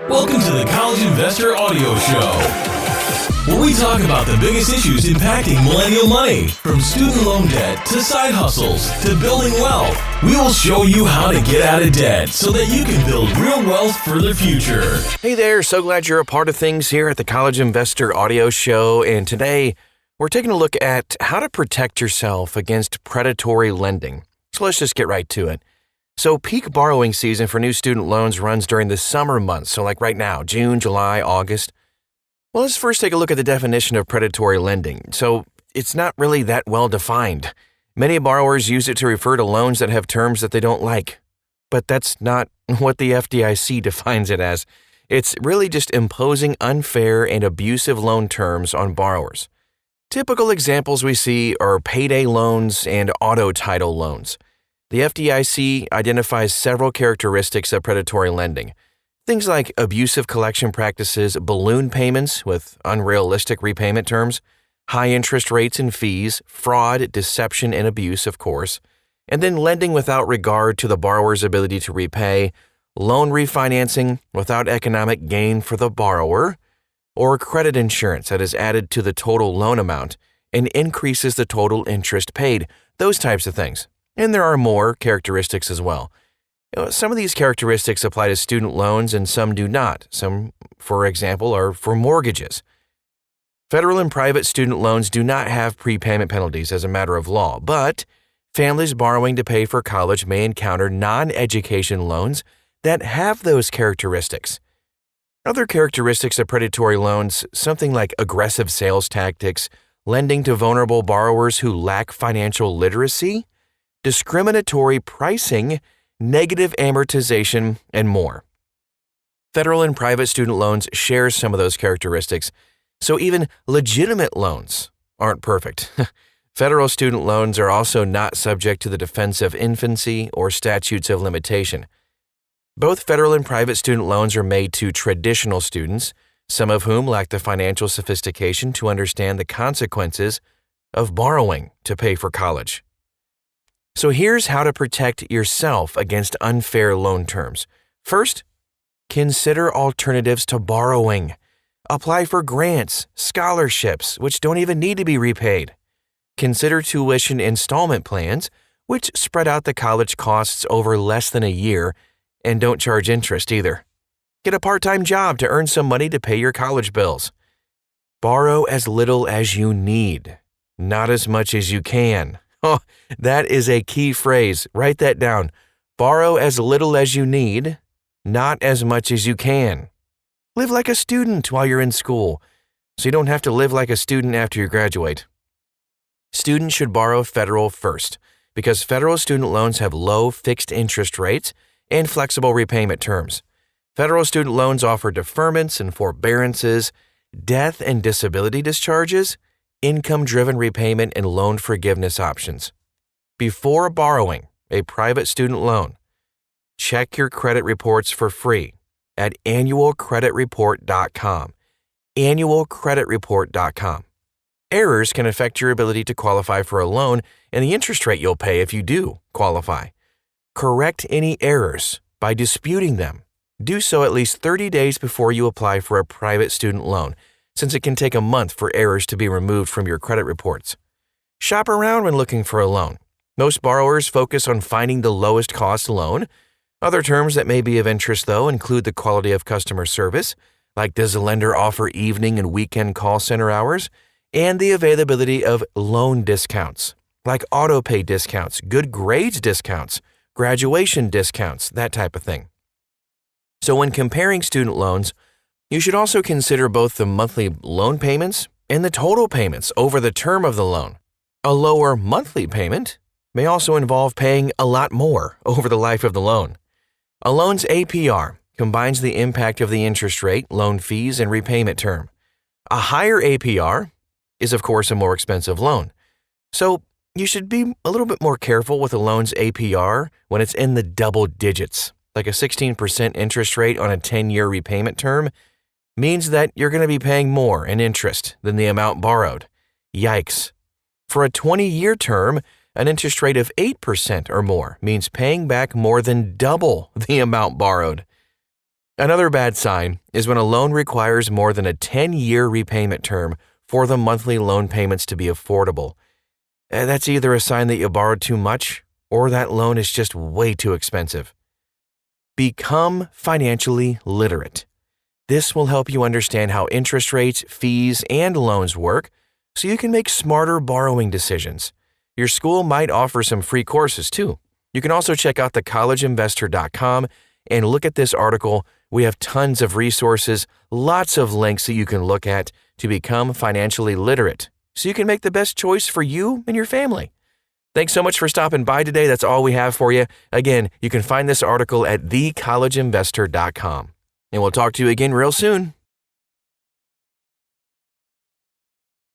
Welcome to the College Investor Audio Show, where we talk about the biggest issues impacting millennial money, from student loan debt to side hustles to building wealth. We will show you how to get out of debt so that you can build real wealth for the future. Hey there, so glad you're a part of things here at the College Investor Audio Show, and today we're taking a look at how to protect yourself against predatory lending. So let's just get right to it. So peak borrowing season for new student loans runs during the summer months, so like right now, June, July, August. Well, let's first take a look at the definition of predatory lending. So it's not really that well defined. Many borrowers use it to refer to loans that have terms that they don't like. But that's not what the FDIC defines it as. It's really just imposing unfair and abusive loan terms on borrowers. Typical examples we see are payday loans and auto title loans. The FDIC identifies several characteristics of predatory lending. Things like abusive collection practices, balloon payments with unrealistic repayment terms, high interest rates and fees, fraud, deception, and abuse, of course, and then lending without regard to the borrower's ability to repay, loan refinancing without economic gain for the borrower, or credit insurance that is added to the total loan amount and increases the total interest paid, those types of things. And there are more characteristics as well. Some of these characteristics apply to student loans and some do not. Some, for example, are for mortgages. Federal and private student loans do not have prepayment penalties as a matter of law, but families borrowing to pay for college may encounter non-education loans that have those characteristics. Other characteristics of predatory loans, something like aggressive sales tactics, lending to vulnerable borrowers who lack financial literacy, discriminatory pricing, negative amortization, and more. Federal and private student loans share some of those characteristics, so even legitimate loans aren't perfect. Federal student loans are also not subject to the defense of infancy or statutes of limitation. Both federal and private student loans are made to traditional students, some of whom lack the financial sophistication to understand the consequences of borrowing to pay for college. So here's how to protect yourself against unfair loan terms. First, consider alternatives to borrowing. Apply for grants, scholarships, which don't even need to be repaid. Consider tuition installment plans, which spread out the college costs over less than a year and don't charge interest either. Get a part-time job to earn some money to pay your college bills. Borrow as little as you need, not as much as you can. Oh, that is a key phrase. Write that down. Borrow as little as you need, not as much as you can. Live like a student while you're in school, so you don't have to live like a student after you graduate. Students should borrow federal first, because federal student loans have low fixed interest rates and flexible repayment terms. Federal student loans offer deferments and forbearances, death and disability discharges, income-driven repayment, and loan forgiveness options. Before borrowing a private student loan, check your credit reports for free at annualcreditreport.com. annualcreditreport.com. Errors can affect your ability to qualify for a loan and the interest rate you'll pay if you do qualify. Correct any errors by disputing them. Do so at least 30 days before you apply for a private student loan, since it can take a month for errors to be removed from your credit reports. Shop around when looking for a loan. Most borrowers focus on finding the lowest cost loan. Other terms that may be of interest, though, include the quality of customer service, like does the lender offer evening and weekend call center hours, and the availability of loan discounts, like auto pay discounts, good grades discounts, graduation discounts, that type of thing. So when comparing student loans, you should also consider both the monthly loan payments and the total payments over the term of the loan. A lower monthly payment may also involve paying a lot more over the life of the loan. A loan's APR combines the impact of the interest rate, loan fees, and repayment term. A higher APR is, of course, a more expensive loan. So you should be a little bit more careful with a loan's APR when it's in the double digits, like a 16% interest rate on a 10-year repayment term means that you're going to be paying more in interest than the amount borrowed. Yikes. For a 20-year term, an interest rate of 8% or more means paying back more than double the amount borrowed. Another bad sign is when a loan requires more than a 10-year repayment term for the monthly loan payments to be affordable. That's either a sign that you borrowed too much or that loan is just way too expensive. Become financially literate. This will help you understand how interest rates, fees, and loans work so you can make smarter borrowing decisions. Your school might offer some free courses too. You can also check out thecollegeinvestor.com and look at this article. We have tons of resources, lots of links that you can look at to become financially literate so you can make the best choice for you and your family. Thanks so much for stopping by today. That's all we have for you. Again, you can find this article at thecollegeinvestor.com. And we'll talk to you again real soon.